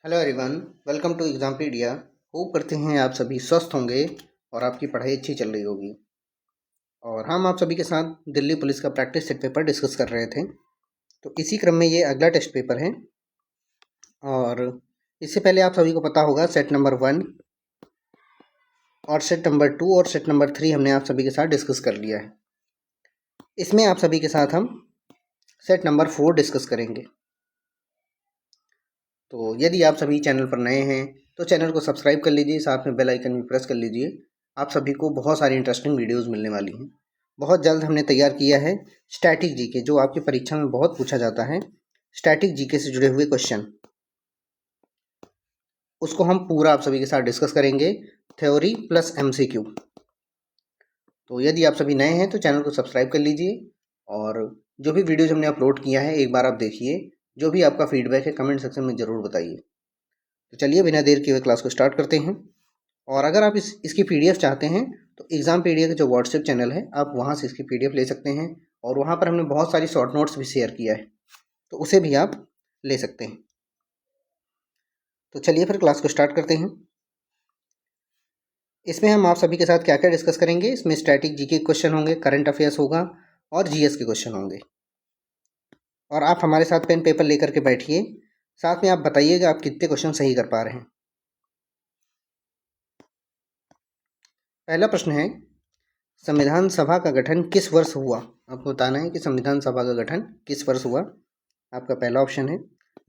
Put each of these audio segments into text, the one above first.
Hello everyone, welcome to Exampedia. Hope करते हैं आप सभी स्वस्थ होंगे और आपकी पढ़ाई अच्छी चल रही होगी। और हम आप सभी के साथ दिल्ली पुलिस का प्रैक्टिस सेट पेपर डिस्कस कर रहे थे। तो इसी क्रम में ये अगला टेस्ट पेपर है। और इससे पहले आप सभी को पता होगा सेट नंबर 1 और सेट नंबर 2 और सेट नंबर 3 हमने आप सभी के साथ डिस्कस कर लिया है। इसमें आप सभी के साथ हम सेट नंबर 4 डिस्कस करेंगे। तो यदि आप सभी चैनल पर नए हैं तो चैनल को सब्सक्राइब कर लीजिए, साथ में बेल आइकन भी प्रेस कर लीजिए। आप सभी को बहुत सारी इंटरेस्टिंग वीडियोस मिलने वाली हैं। बहुत जल्द हमने तैयार किया है स्टैटिक जीके, जो आपकी परीक्षा में बहुत पूछा जाता है। स्टैटिक जीके से जुड़े हुए क्वेश्चन, उसको हम पूरा आप सभी के साथ डिस्कस करेंगे, थ्योरी प्लस एमसीक्यू। तो यदि आप सभी नए हैं तो चैनल को सब्सक्राइब कर लीजिए और जो भी वीडियोज हमने अपलोड किया है एक बार आप देखिए। जो भी आपका फीडबैक है कमेंट सेक्शन में ज़रूर बताइए। तो चलिए बिना देर किए हुए क्लास को स्टार्ट करते हैं। और अगर आप इसकी पीडीएफ चाहते हैं तो एग्जामपीडिया का जो व्हाट्सएप चैनल है आप वहाँ से इसकी पीडीएफ ले सकते हैं। और वहाँ पर हमने बहुत सारी शॉर्ट नोट्स भी शेयर किया है, तो उसे भी आप ले सकते हैं। तो चलिए फिर क्लास को स्टार्ट करते हैं। इसमें हम आप सभी के साथ क्या क्या डिस्कस करेंगे। इसमें स्टैटिक जीके क्वेश्चन होंगे, करंट अफेयर्स होगा और जीएस के क्वेश्चन होंगे। और आप हमारे साथ पेन पेपर लेकर के बैठिए, साथ में आप बताइएगा आप कितने क्वेश्चन सही कर पा रहे हैं। पहला प्रश्न है, संविधान सभा का गठन किस वर्ष हुआ। आपको बताना है कि संविधान सभा का गठन किस वर्ष हुआ। आपका पहला ऑप्शन है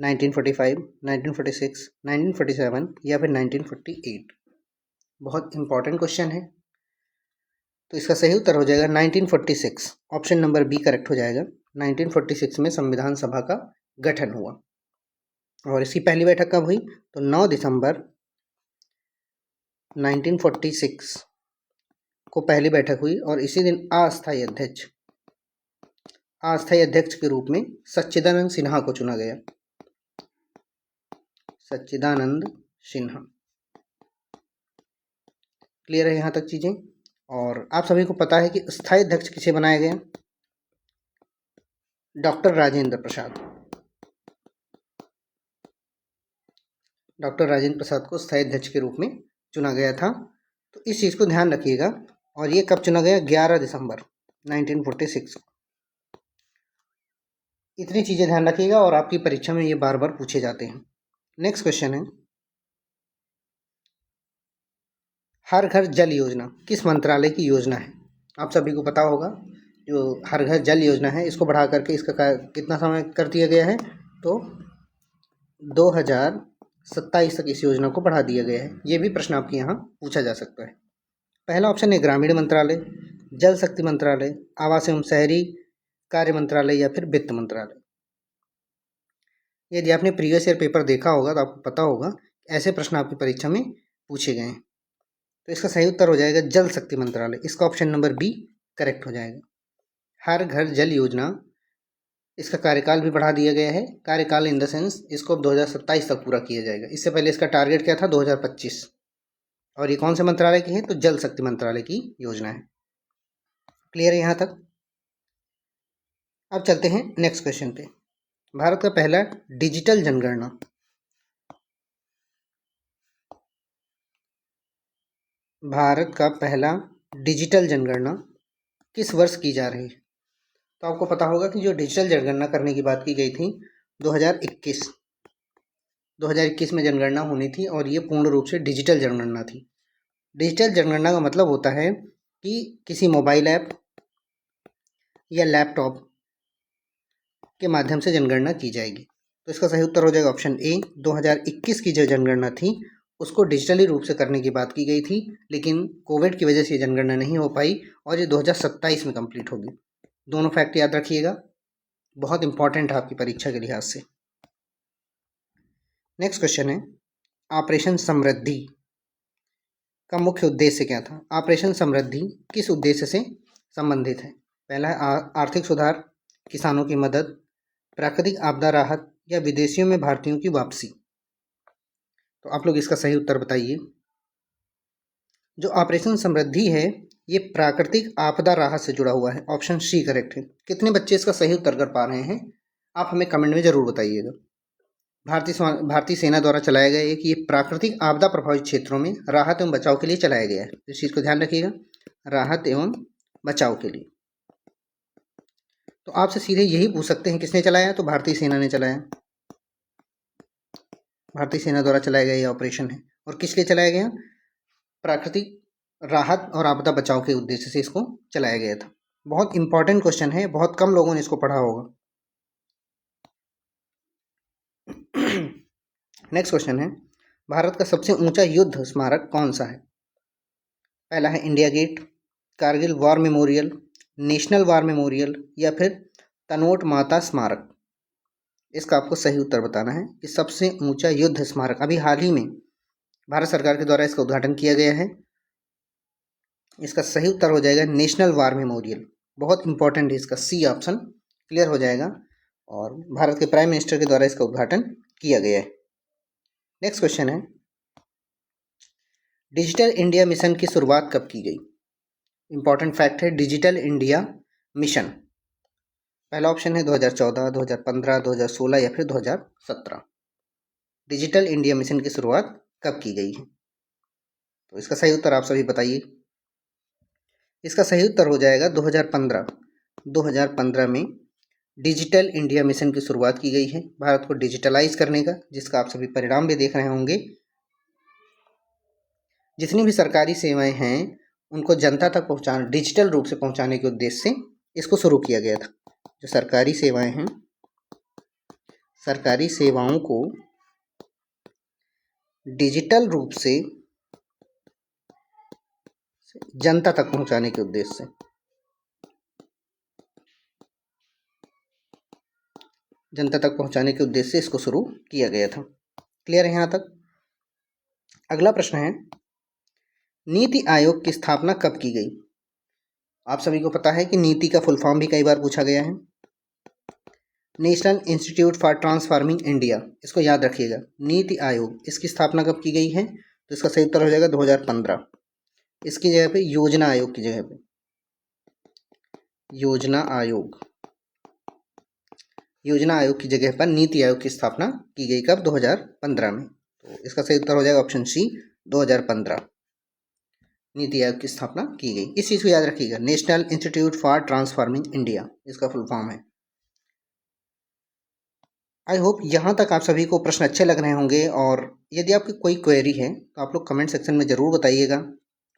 1945, 1946, 1947 या फिर 1948। बहुत इंपॉर्टेंट क्वेश्चन है। तो इसका सही उत्तर हो जाएगा 1946। ऑप्शन नंबर बी करेक्ट हो जाएगा। 1946 में संविधान सभा का गठन हुआ। और इसकी पहली बैठक कब हुई, तो 9 दिसंबर 1946 को पहली बैठक हुई। और इसी दिन अस्थायी अध्यक्ष के रूप में सच्चिदानंद सिन्हा को चुना गया। सच्चिदानंद सिन्हा। क्लियर है यहाँ तक चीजें। और आप सभी को पता है कि स्थायी अध्यक्ष किसे बनाया गया, डॉक्टर राजेंद्र प्रसाद। डॉक्टर राजेंद्र प्रसाद को स्थायी अध्यक्ष के रूप में चुना गया था। तो इस चीज को ध्यान रखिएगा। और ये कब चुना गया, 11 दिसंबर 1946। इतनी चीजें ध्यान रखिएगा और आपकी परीक्षा में ये बार बार पूछे जाते हैं। नेक्स्ट क्वेश्चन है, हर घर जल योजना किस मंत्रालय की योजना है। आप सभी को पता होगा जो हर घर जल योजना है, इसको बढ़ा करके इसका कितना समय कर दिया गया है, तो 2027 तक इस योजना को बढ़ा दिया गया है। ये भी प्रश्न आपके यहाँ पूछा जा सकता है। पहला ऑप्शन है ग्रामीण मंत्रालय, जल शक्ति मंत्रालय, आवास एवं शहरी कार्य मंत्रालय या फिर वित्त मंत्रालय। यदि आपने प्रीवियस ईयर पेपर देखा होगा तो आपको पता होगा ऐसे प्रश्न आपकी परीक्षा में पूछे गए हैं। तो इसका सही उत्तर हो जाएगा जल शक्ति मंत्रालय। इसका ऑप्शन नंबर बी करेक्ट हो जाएगा। हर घर जल योजना, इसका कार्यकाल भी बढ़ा दिया गया है। कार्यकाल इन द सेंस इसको अब 2027 तक पूरा किया जाएगा। इससे पहले इसका टारगेट क्या था, 2025। और ये कौन से मंत्रालय की है, तो जल शक्ति मंत्रालय की योजना है। क्लियर है यहाँ तक। अब चलते हैं नेक्स्ट क्वेश्चन पे। भारत का पहला डिजिटल जनगणना, भारत का पहला डिजिटल जनगणना किस वर्ष की जा रही है। तो आपको पता होगा कि जो डिजिटल जनगणना करने की बात की गई थी 2021 में जनगणना होनी थी और ये पूर्ण रूप से डिजिटल जनगणना थी। डिजिटल जनगणना का मतलब होता है कि किसी मोबाइल ऐप या लैपटॉप के माध्यम से जनगणना की जाएगी। तो इसका सही उत्तर हो जाएगा ऑप्शन ए। 2021 की जो जनगणना थी उसको डिजिटली रूप से करने की बात की गई थी, लेकिन कोविड की वजह से जनगणना नहीं हो पाई और ये 2027 में कंप्लीट होगी। दोनों फैक्ट याद रखिएगा, बहुत इंपॉर्टेंट है आपकी परीक्षा के लिहाज से। नेक्स्ट क्वेश्चन है, ऑपरेशन समृद्धि का मुख्य उद्देश्य क्या था। ऑपरेशन समृद्धि किस उद्देश्य से संबंधित है। पहला है आर्थिक सुधार, किसानों की मदद, प्राकृतिक आपदा राहत या विदेशियों में भारतीयों की वापसी। तो आप लोग इसका सही उत्तर बताइए। जो ऑपरेशन समृद्धि है ये प्राकृतिक आपदा राहत से जुड़ा हुआ है। ऑप्शन सी करेक्ट है। कितने बच्चे इसका सही उत्तर कर पा रहे हैं आप हमें कमेंट में ज़रूर बताइएगा। भारतीय सेना द्वारा चलाया गया एक ये प्राकृतिक आपदा प्रभावित क्षेत्रों में राहत एवं बचाव के लिए चलाया गया है। इस चीज़ को ध्यान रखिएगा, राहत एवं बचाव के लिए। तो आपसे सीधे यही पूछ सकते हैं किसने चलाया, तो भारतीय सेना ने चलाया। भारतीय सेना द्वारा चलाया गया ये ऑपरेशन है। और किस लिए चलाया गया? प्राकृतिक राहत और आपदा बचाव के उद्देश्य से इसको चलाया गया था। बहुत इंपॉर्टेंट क्वेश्चन है, बहुत कम लोगों ने इसको पढ़ा होगा। नेक्स्ट क्वेश्चन है, भारत का सबसे ऊंचा युद्ध स्मारक कौन सा है? पहला है India Gate, Kargil War Memorial, National War Memorial या फिर तनोट माता स्मारक। इसका आपको सही उत्तर बताना है कि सबसे ऊंचा युद्ध स्मारक अभी हाल ही में भारत सरकार के द्वारा इसका उद्घाटन किया गया है। इसका सही उत्तर हो जाएगा नेशनल वॉर मेमोरियल। बहुत इंपॉर्टेंट है, इसका सी ऑप्शन क्लियर हो जाएगा और भारत के प्राइम मिनिस्टर के द्वारा इसका उद्घाटन किया गया है। नेक्स्ट क्वेश्चन है, डिजिटल इंडिया मिशन की शुरुआत कब की गई? इंपॉर्टेंट फैक्ट है, डिजिटल इंडिया मिशन। पहला ऑप्शन है 2014, 2015, 2016 या फिर 2017। डिजिटल इंडिया मिशन की शुरुआत कब की गई है? तो इसका सही उत्तर आप सभी बताइए। इसका सही उत्तर हो जाएगा 2015। 2015 में डिजिटल इंडिया मिशन की शुरुआत की गई है भारत को डिजिटलाइज करने का, जिसका आप सभी परिणाम भी देख रहे होंगे। जितनी भी सरकारी सेवाएं हैं उनको जनता तक पहुंचाने, डिजिटल रूप से पहुंचाने के उद्देश्य से इसको शुरू किया गया था। जो सरकारी सेवाएं हैं, सरकारी सेवाओं को डिजिटल रूप से जनता तक पहुंचाने के उद्देश्य से, जनता तक पहुंचाने के उद्देश्य से इसको शुरू किया गया था। क्लियर है यहाँ तक? अगला प्रश्न है, नीति आयोग की स्थापना कब की गई? आप सभी को पता है कि नीति का फुल फॉर्म भी कई बार पूछा गया है, national institute for transforming India. इसको याद रखिएगा, नीति आयोग, इसकी स्थापना कब की गई है? तो इसका सही उत्तर हो जाएगा 2015। इसकी जगह पे योजना आयोग की जगह पे योजना आयोग की जगह पर नीति आयोग की स्थापना की गई। कब? 2015 में। तो इसका सही उत्तर हो जाएगा ऑप्शन सी, 2015 नीति आयोग की स्थापना की गई। इस चीज़ को याद रखिएगा, national institute for transforming India इसका फुल फॉर्म है। आई होप यहाँ तक आप सभी को प्रश्न अच्छे लग रहे होंगे, और यदि आपकी कोई क्वेरी है तो आप लोग कमेंट सेक्शन में ज़रूर बताइएगा।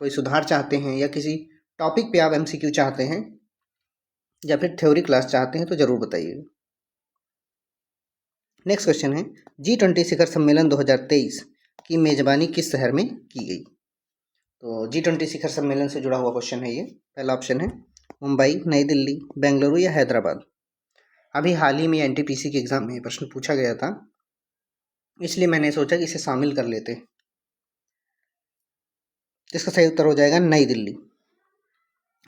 कोई सुधार चाहते हैं या किसी टॉपिक पे आप एमसीक्यू चाहते हैं या फिर थ्योरी क्लास चाहते हैं तो ज़रूर बताइएगा। नेक्स्ट क्वेश्चन है, G20 शिखर सम्मेलन 2023 की मेज़बानी किस शहर में की गई? तो G20 शिखर सम्मेलन से जुड़ा हुआ क्वेश्चन है ये। पहला ऑप्शन है मुंबई, नई दिल्ली, बेंगलुरु या हैदराबाद। अभी हाल ही में एनटीपीसी के एग्ज़ाम में प्रश्न पूछा गया था, इसलिए मैंने सोचा कि इसे शामिल कर लेते। इसका सही उत्तर हो जाएगा नई दिल्ली।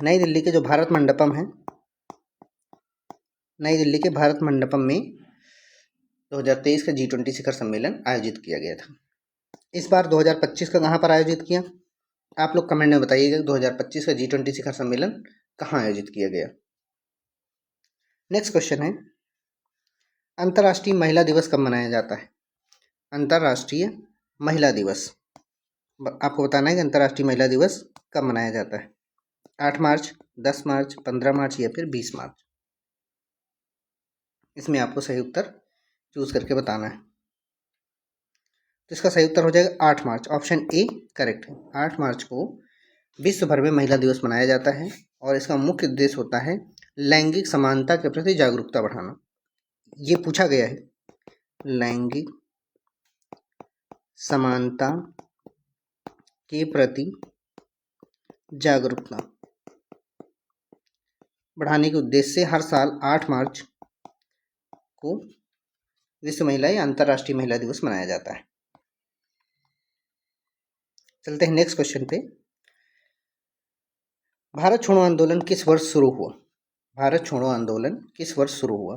नई दिल्ली के जो भारत मंडपम है, नई दिल्ली के भारत मंडपम में 2023 का G20 शिखर सम्मेलन आयोजित किया गया था। इस बार 2025 का कहाँ पर आयोजित किया? आप लोग कमेंट में बताइएगा 2025 का G20 शिखर सम्मेलन कहाँ आयोजित किया गया। नेक्स्ट क्वेश्चन है, अंतर्राष्ट्रीय महिला दिवस कब मनाया जाता है? अंतर्राष्ट्रीय महिला दिवस, आपको बताना है कि अंतर्राष्ट्रीय महिला दिवस कब मनाया जाता है। 8 मार्च, 10 मार्च, 15 मार्च या फिर 20 मार्च। इसमें आपको सही उत्तर चूज करके बताना है। तो इसका सही उत्तर हो जाएगा 8 मार्च। ऑप्शन ए करेक्ट है। 8 मार्च को विश्व भर में महिला दिवस मनाया जाता है और इसका मुख्य उद्देश्य होता है लैंगिक समानता के प्रति जागरूकता बढ़ाना। ये पूछा गया है, लैंगिक समानता के प्रति जागरूकता बढ़ाने के उद्देश्य से हर साल 8 मार्च को विश्व महिला या अंतर्राष्ट्रीय महिला दिवस मनाया जाता है। चलते हैं नेक्स्ट क्वेश्चन पे। भारत छोड़ो आंदोलन किस वर्ष शुरू हुआ? भारत छोड़ो आंदोलन किस वर्ष शुरू हुआ?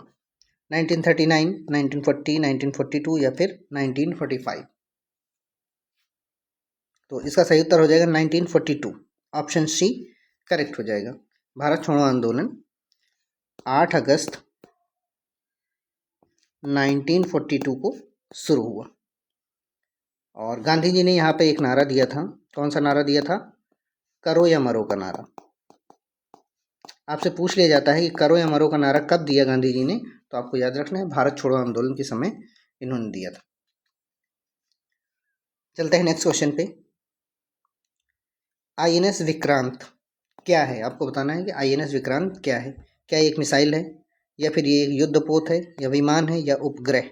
1939, 1940, 1942 या फिर 1945। तो इसका सही उत्तर हो जाएगा 1942। ऑप्शन सी करेक्ट हो जाएगा। भारत छोड़ो आंदोलन 8 अगस्त 1942 को शुरू हुआ। और गांधी जी ने यहाँ पे एक नारा दिया था। कौन सा नारा दिया था? करो या मरो का नारा। आपसे पूछ लिया जाता है कि करो या मरो का नारा कब दिया गांधी जी ने, तो आपको याद रखना है भारत छोड़ो आंदोलन के समय इन्होंने दिया था। चलते हैं नेक्स्ट क्वेश्चन पे। INS विक्रांत क्या है? आपको बताना है कि INS विक्रांत क्या है। क्या ये एक मिसाइल है, या फिर ये एक युद्धपोत है, या विमान है, या उपग्रह?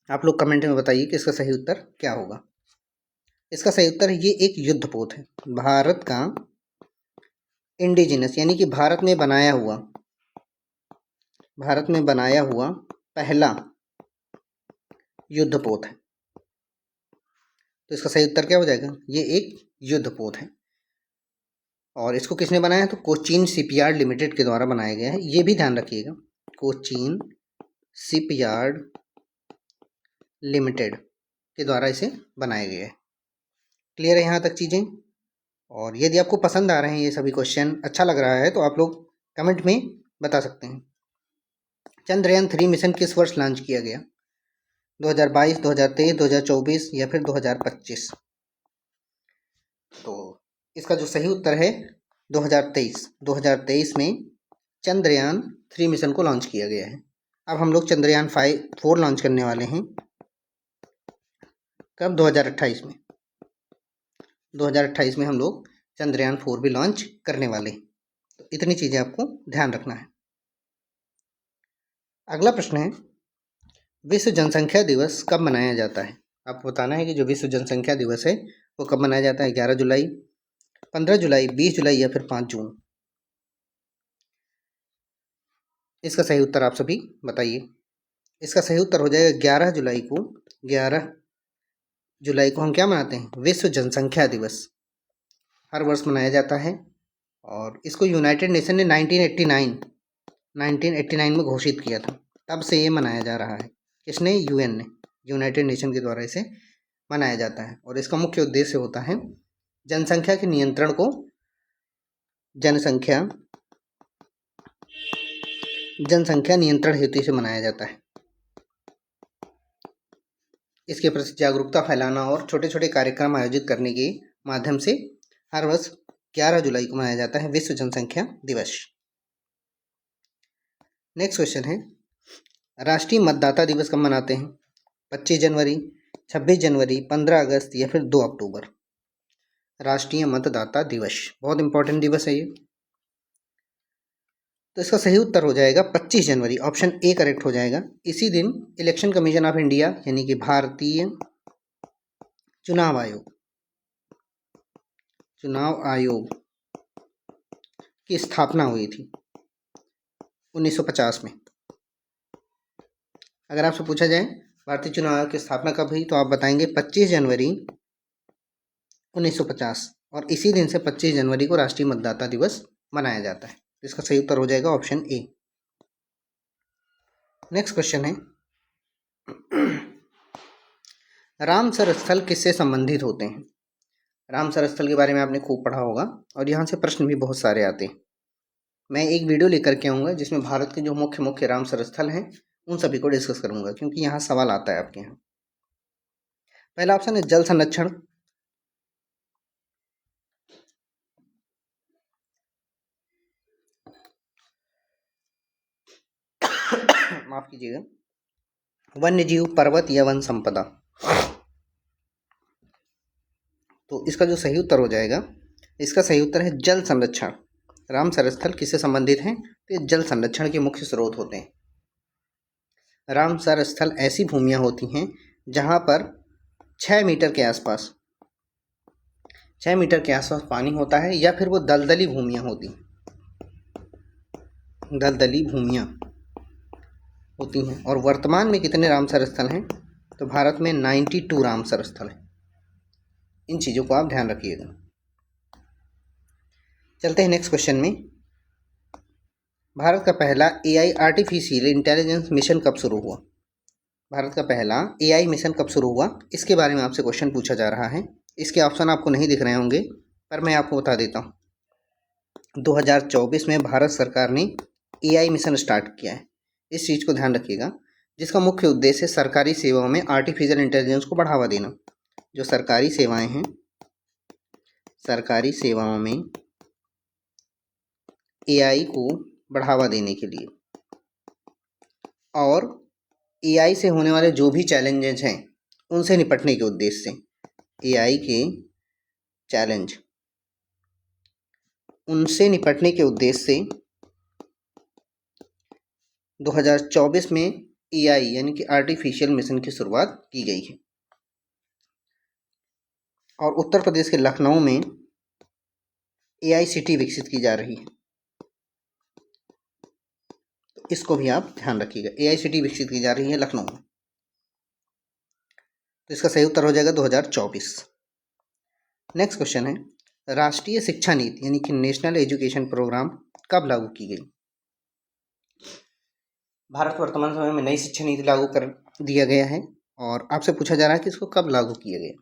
आप लोग कमेंट में बताइए कि इसका सही उत्तर क्या होगा। इसका सही उत्तर है ये एक युद्धपोत है, भारत का इंडिजिनस यानी कि भारत में बनाया हुआ पहला युद्धपोत है। तो इसका सही उत्तर क्या हो जाएगा? ये एक युद्धपोत है। और इसको किसने बनाया? तो कोचीन शिपयार्ड लिमिटेड के द्वारा बनाया गया है। ये भी ध्यान रखिएगा, कोचीन शिपयार्ड लिमिटेड के द्वारा इसे बनाया गया है। क्लियर है यहाँ तक चीज़ें? और यदि आपको पसंद आ रहे हैं ये सभी क्वेश्चन, अच्छा लग रहा है, तो आप लोग कमेंट में बता सकते हैं। चंद्रयान 3 मिशन किस वर्ष लॉन्च किया गया? 2022, 2023, 2024 या फिर 2025? तो इसका जो सही उत्तर है 2023 में चंद्रयान 3 मिशन को लॉन्च किया गया है। अब हम लोग चंद्रयान 4 लॉन्च करने वाले हैं। कब? 2028 में। 2028 में हम लोग चंद्रयान 4 भी लॉन्च करने वाले हैं। तो इतनी चीज़ें आपको ध्यान रखना है। अगला प्रश्न है, विश्व जनसंख्या दिवस कब मनाया जाता है? आपको बताना है कि जो विश्व जनसंख्या दिवस है वो कब मनाया जाता है। 11 जुलाई, 15 जुलाई, 20 जुलाई या फिर 5 जून? इसका सही उत्तर आप सभी बताइए। इसका सही उत्तर हो जाएगा 11 जुलाई को। 11 जुलाई को हम क्या मनाते हैं? विश्व जनसंख्या दिवस। हर वर्ष मनाया जाता है और इसको यूनाइटेड नेशन ने 1989 में घोषित किया था। तब से ये मनाया जा रहा है। किसने? UN ने, यूनाइटेड नेशन के द्वारा इसे मनाया जाता है। और इसका मुख्य उद्देश्य होता है जनसंख्या के नियंत्रण को, जनसंख्या नियंत्रण हेतु इसे मनाया जाता है। इसके प्रति जागरूकता फैलाना और छोटे छोटे कार्यक्रम आयोजित करने के माध्यम से हर वर्ष 11 जुलाई को मनाया जाता है विश्व जनसंख्या दिवस। नेक्स्ट क्वेश्चन है, राष्ट्रीय मतदाता दिवस कब मनाते हैं? 25 जनवरी, 26 जनवरी, 15 अगस्त या फिर 2 अक्टूबर? राष्ट्रीय मतदाता दिवस बहुत इंपॉर्टेंट दिवस है ये। तो इसका सही उत्तर हो जाएगा 25 जनवरी। ऑप्शन ए करेक्ट हो जाएगा। इसी दिन इलेक्शन कमीशन ऑफ इंडिया यानी कि भारतीय चुनाव आयोग की स्थापना हुई थी 1950 में। अगर आपसे पूछा जाए भारतीय चुनाव आयोग की स्थापना कब हुई, तो आप बताएंगे 25 जनवरी 1950। और इसी दिन से 25 जनवरी को राष्ट्रीय मतदाता दिवस मनाया जाता है। इसका सही उत्तर हो जाएगा ऑप्शन ए। नेक्स्ट क्वेश्चन है, रामसर स्थल किससे संबंधित होते हैं? रामसर स्थल के बारे में आपने खूब पढ़ा होगा और यहाँ से प्रश्न भी बहुत सारे आते हैं। मैं एक वीडियो लेकर के आऊँगा जिसमें भारत के जो मुख्य रामसर स्थल हैं उन सभी को डिस्कस करूँगा, क्योंकि यहाँ सवाल आता है आपके यहाँ। पहला ऑप्शन है जल संरक्षण, माफ कीजिएगा, वन्य जीव, पर्वत या वन संपदा? तो इसका जो सही उत्तर हो जाएगा, इसका सही उत्तर है जल संरक्षण। रामसर स्थल किससे संबंधित हैं? तो ये जल संरक्षण के मुख्य स्रोत होते हैं। रामसर स्थल ऐसी भूमियां होती हैं जहां पर 6 मीटर के आसपास पानी होता है, या फिर वो दलदली भूमियां होती हैं। और वर्तमान में कितने रामसर स्थल हैं? तो भारत में 92 रामसर स्थल हैं। इन चीज़ों को आप ध्यान रखिएगा। चलते हैं नेक्स्ट क्वेश्चन में। भारत का पहला AI आर्टिफिशियल इंटेलिजेंस मिशन कब शुरू हुआ? भारत का पहला AI मिशन कब शुरू हुआ, इसके बारे में आपसे क्वेश्चन पूछा जा रहा है। इसके ऑप्शन आपको नहीं दिख रहे होंगे, पर मैं आपको बता देता हूँ। 2024 में भारत सरकार ने AI मिशन स्टार्ट किया है। इस चीज़ को ध्यान रखिएगा। जिसका मुख्य उद्देश्य सरकारी सेवाओं में आर्टिफिशियल इंटेलिजेंस को बढ़ावा देना। जो सरकारी सेवाएं हैं, सरकारी सेवाओं में एआई को बढ़ावा देने के लिए और एआई से होने वाले जो भी चैलेंजेस हैं उनसे निपटने के उद्देश्य से, एआई के चैलेंज उनसे निपटने के उद्देश्य से 2024 में एआई यानी कि आर्टिफिशियल मिशन की शुरुआत की गई है। और उत्तर प्रदेश के लखनऊ में एआई सिटी विकसित की जा रही है, तो इसको भी आप ध्यान रखिएगा। एआई सिटी विकसित की जा रही है लखनऊ में, तो इसका सही उत्तर हो जाएगा 2024। नेक्स्ट क्वेश्चन है, राष्ट्रीय शिक्षा नीति यानी कि नेशनल एजुकेशन प्रोग्राम कब लागू की गई? भारत वर्तमान समय में नई शिक्षा नीति लागू कर दिया गया है और आपसे पूछा जा रहा है कि इसको कब लागू किया गया।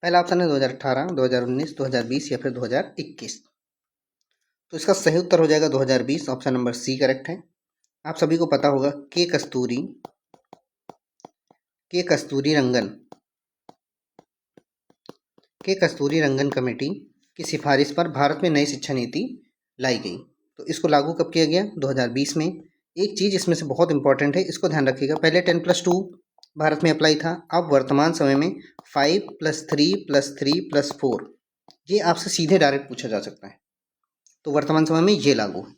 पहला ऑप्शन है 2018, 2019, 2020 या फिर 2021। तो इसका सही उत्तर हो जाएगा 2020, ऑप्शन नंबर सी करेक्ट है। आप सभी को पता होगा के कस्तूरी रंगन कमेटी की सिफारिश पर भारत में नई शिक्षा नीति लाई गई। तो इसको लागू कब किया गया? 2020 में। एक चीज़ इसमें से बहुत इंपॉर्टेंट है, इसको ध्यान रखिएगा। पहले 10+2 भारत में अप्लाई था, अब वर्तमान समय में 5+3+3+4 ये आपसे सीधे डायरेक्ट पूछा जा सकता है। तो वर्तमान समय में ये लागू है,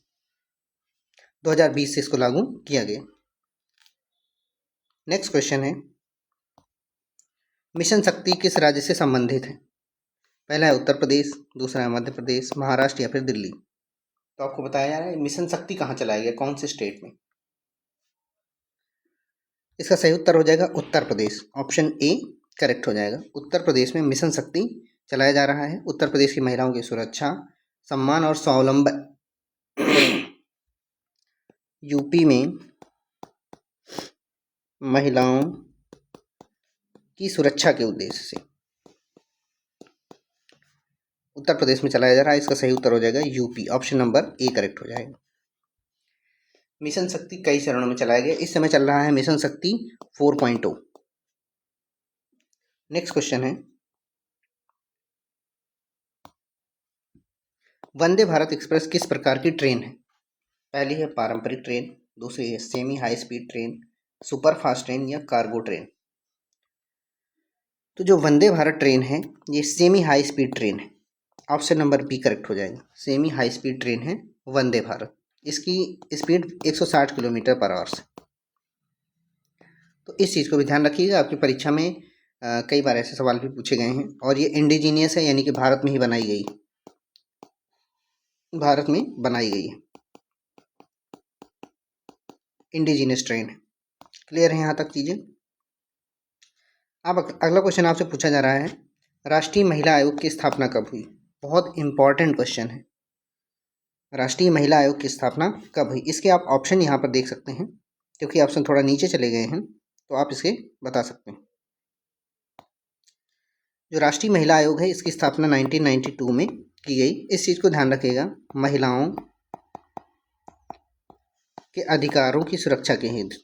2020 से इसको लागू किया गया। नेक्स्ट क्वेश्चन है, मिशन शक्ति किस राज्य से संबंधित है? पहला है उत्तर प्रदेश, दूसरा है मध्य प्रदेश, महाराष्ट्र या फिर दिल्ली। तो आपको बताया जा रहा है मिशन शक्ति कहाँ चलाया गया, कौन से स्टेट में। इसका सही उत्तर हो जाएगा Uttar Pradesh, option A correct हो जाएगा। उत्तर प्रदेश में मिशन शक्ति चलाया जा रहा है। उत्तर प्रदेश की महिलाओं की सुरक्षा, सम्मान और स्वावलंबन यूपी में महिलाओं की सुरक्षा के उद्देश्य से उत्तर प्रदेश में चलाया जा रहा है। इसका सही उत्तर हो जाएगा UP, option number A correct हो जाएगा। मिशन शक्ति कई चरणों में चलाया गया, इस समय चल रहा है मिशन शक्ति 4.0। नेक्स्ट क्वेश्चन है, वंदे भारत एक्सप्रेस किस प्रकार की ट्रेन है? पहली है पारंपरिक ट्रेन, दूसरी है semi high speed train, super fast train या कार्गो ट्रेन। तो जो वंदे भारत ट्रेन है ये सेमी हाई स्पीड ट्रेन है, ऑप्शन नंबर बी करेक्ट हो जाएगा। सेमी हाई स्पीड ट्रेन है वंदे भारत, इसकी स्पीड 160 किलोमीटर पर आवर से। तो इस चीज़ को भी ध्यान रखिएगा, आपकी परीक्षा में कई बार ऐसे सवाल भी पूछे गए हैं। और ये इंडिजीनियस है, यानी कि भारत में ही बनाई गई, भारत में बनाई गई है, इंडिजीनियस ट्रेन है। क्लियर है यहाँ तक चीज़ें? अब अगला क्वेश्चन आपसे पूछा जा रहा है, राष्ट्रीय महिला आयोग की स्थापना कब हुई? बहुत इंपॉर्टेंट क्वेश्चन है, राष्ट्रीय महिला आयोग की स्थापना कब हुई? इसके आप ऑप्शन यहाँ पर देख सकते हैं, क्योंकि ऑप्शन थोड़ा नीचे चले गए हैं तो आप इसके बता सकते हैं। जो राष्ट्रीय महिला आयोग है इसकी स्थापना 1992 में की गई। इस चीज़ को ध्यान रखिएगा, महिलाओं के अधिकारों की सुरक्षा के हेतु,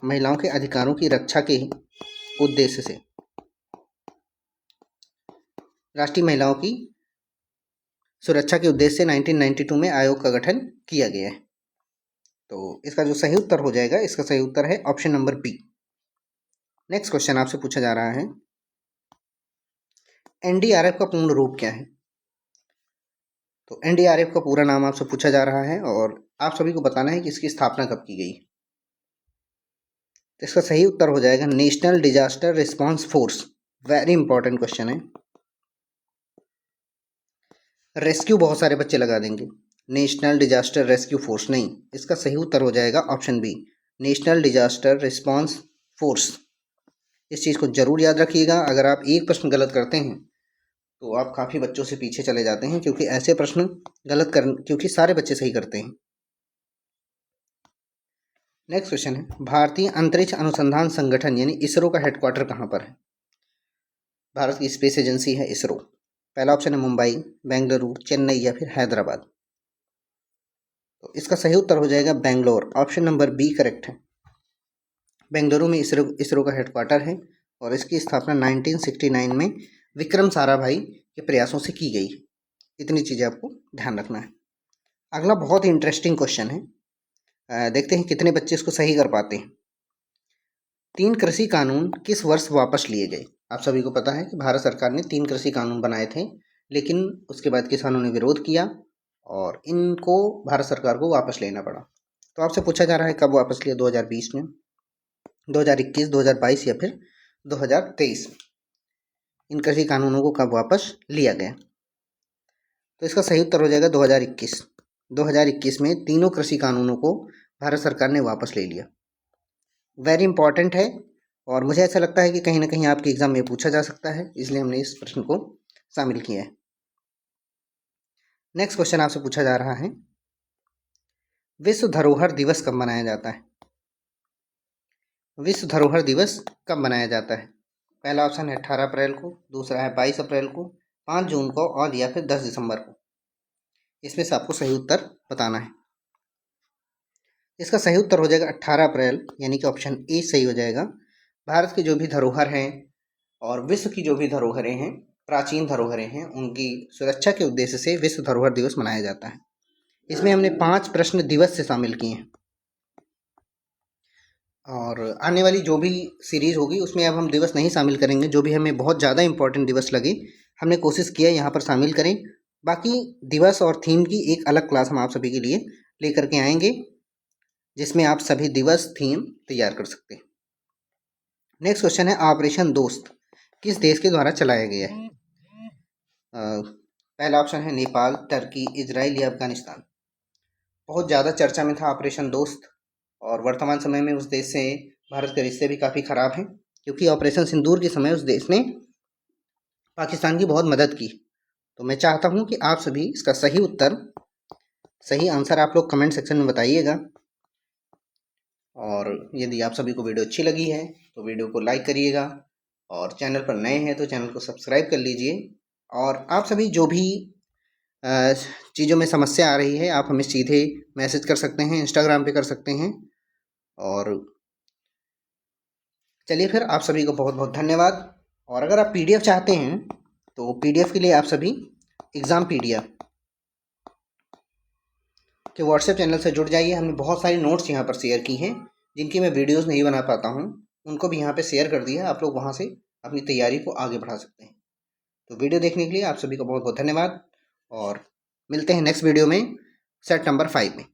महिलाओं के अधिकारों की रक्षा के उद्देश्य से राष्ट्रीय महिलाओं की सुरक्षा के उद्देश्य से 1992 में आयोग का गठन किया गया है। तो इसका जो सही उत्तर हो जाएगा, इसका सही उत्तर है option number B. Next question आपसे पूछा जा रहा है, एनडीआरएफ का पूर्ण रूप क्या है? तो एनडीआरएफ का पूरा नाम आपसे पूछा जा रहा है और आप सभी को बताना है कि इसकी स्थापना कब की गई। तो इसका सही उत्तर हो जाएगा national Disaster Response force. Very important question है, रेस्क्यू बहुत सारे बच्चे लगा देंगे, नेशनल डिजास्टर रेस्क्यू फोर्स नहीं। इसका सही उत्तर हो जाएगा option B, National Disaster Response Force. इस चीज़ को जरूर याद रखिएगा। अगर आप एक प्रश्न गलत करते हैं तो आप काफ़ी बच्चों से पीछे चले जाते हैं, क्योंकि ऐसे प्रश्न क्योंकि सारे बच्चे सही करते हैं। नेक्स्ट क्वेश्चन है, भारतीय अंतरिक्ष अनुसंधान संगठन यानी इसरो का हेडक्वार्टर कहाँ पर है? भारत की स्पेस एजेंसी है इसरो। पहला ऑप्शन है मुंबई, बेंगलुरु, चेन्नई या फिर हैदराबाद। तो इसका सही उत्तर हो जाएगा Bangalore. Option number B correct है। बेंगलुरु में इसरो का हेडक्वार्टर है और इसकी स्थापना 1969 में विक्रम साराभाई के प्रयासों से की गई। इतनी चीज़ें आपको ध्यान रखना है। अगला बहुत ही इंटरेस्टिंग क्वेश्चन है, देखते हैं कितने बच्चे इसको सही कर पाते हैं। 3 कृषि कानून किस वर्ष वापस लिए गए? आप सभी को पता है कि भारत सरकार ने 3 कृषि कानून बनाए थे, लेकिन उसके बाद किसानों ने विरोध किया और इनको भारत सरकार को वापस लेना पड़ा। तो आपसे पूछा जा रहा है कब वापस लिया? 2020 में, 2021, 2022 या फिर 2023 में इन कृषि कानूनों को कब वापस लिया गया? तो इसका सही उत्तर हो जाएगा 2021। 2021 में तीनों कृषि कानूनों को भारत सरकार ने वापस ले लिया। वेरी इंपॉर्टेंट है और मुझे ऐसा लगता है कि कहीं ना कहीं आपके एग्जाम में पूछा जा सकता है, इसलिए हमने इस प्रश्न को शामिल किया है। नेक्स्ट क्वेश्चन आपसे पूछा जा रहा है, विश्व धरोहर दिवस कब मनाया जाता है? विश्व धरोहर दिवस कब मनाया जाता है? पहला ऑप्शन है 18 अप्रैल को, दूसरा है 22 अप्रैल को, 5 जून को और या फिर 10 दिसंबर को। इसमें से आपको सही उत्तर बताना है। इसका सही उत्तर हो जाएगा 18 अप्रैल, यानी कि ऑप्शन ए सही हो जाएगा। भारत की जो भी धरोहर हैं और विश्व की जो भी धरोहरें हैं, प्राचीन धरोहरें हैं, उनकी सुरक्षा के उद्देश्य से विश्व धरोहर दिवस मनाया जाता है। इसमें हमने 5 प्रश्न दिवस से शामिल किए हैं और आने वाली जो भी सीरीज होगी उसमें अब हम दिवस नहीं शामिल करेंगे। जो भी हमें बहुत ज़्यादा इंपॉर्टेंट दिवस लगे हमने कोशिश किया यहाँ पर शामिल करें। बाकी दिवस और थीम की एक अलग क्लास हम आप सभी के लिए लेकर के आएंगे, जिसमें आप सभी दिवस थीम तैयार कर सकते हैं। नेक्स्ट क्वेश्चन है, ऑपरेशन दोस्त किस देश के द्वारा चलाया गया है? पहला ऑप्शन है नेपाल, टर्की, इजराइल या अफगानिस्तान। बहुत ज़्यादा चर्चा में था ऑपरेशन दोस्त और वर्तमान समय में उस देश से भारत के रिश्ते भी काफ़ी ख़राब हैं, क्योंकि ऑपरेशन सिंदूर के समय उस देश ने पाकिस्तान की बहुत मदद की। तो मैं चाहता हूं कि आप सभी इसका सही उत्तर, सही आंसर आप लोग कमेंट सेक्शन में बताइएगा। और यदि आप सभी को वीडियो अच्छी लगी है तो वीडियो को लाइक करिएगा और चैनल पर नए हैं तो चैनल को सब्सक्राइब कर लीजिए। और आप सभी जो भी चीज़ों में समस्या आ रही है आप हमें सीधे मैसेज कर सकते हैं, इंस्टाग्राम पे कर सकते हैं। और चलिए फिर, आप सभी को बहुत बहुत धन्यवाद। और अगर आप PDF चाहते हैं तो PDF के लिए आप सभी एग्ज़ाम PDF के व्हाट्सएप चैनल से जुड़ जाइए। हमने बहुत सारी नोट्स यहाँ पर शेयर की हैं जिनकी मैं वीडियोस नहीं बना पाता हूँ, उनको भी यहाँ पे शेयर कर दिया है। आप लोग वहाँ से अपनी तैयारी को आगे बढ़ा सकते हैं। तो वीडियो देखने के लिए आप सभी को बहुत बहुत धन्यवाद और मिलते हैं नेक्स्ट वीडियो में, सेट नंबर 5 में।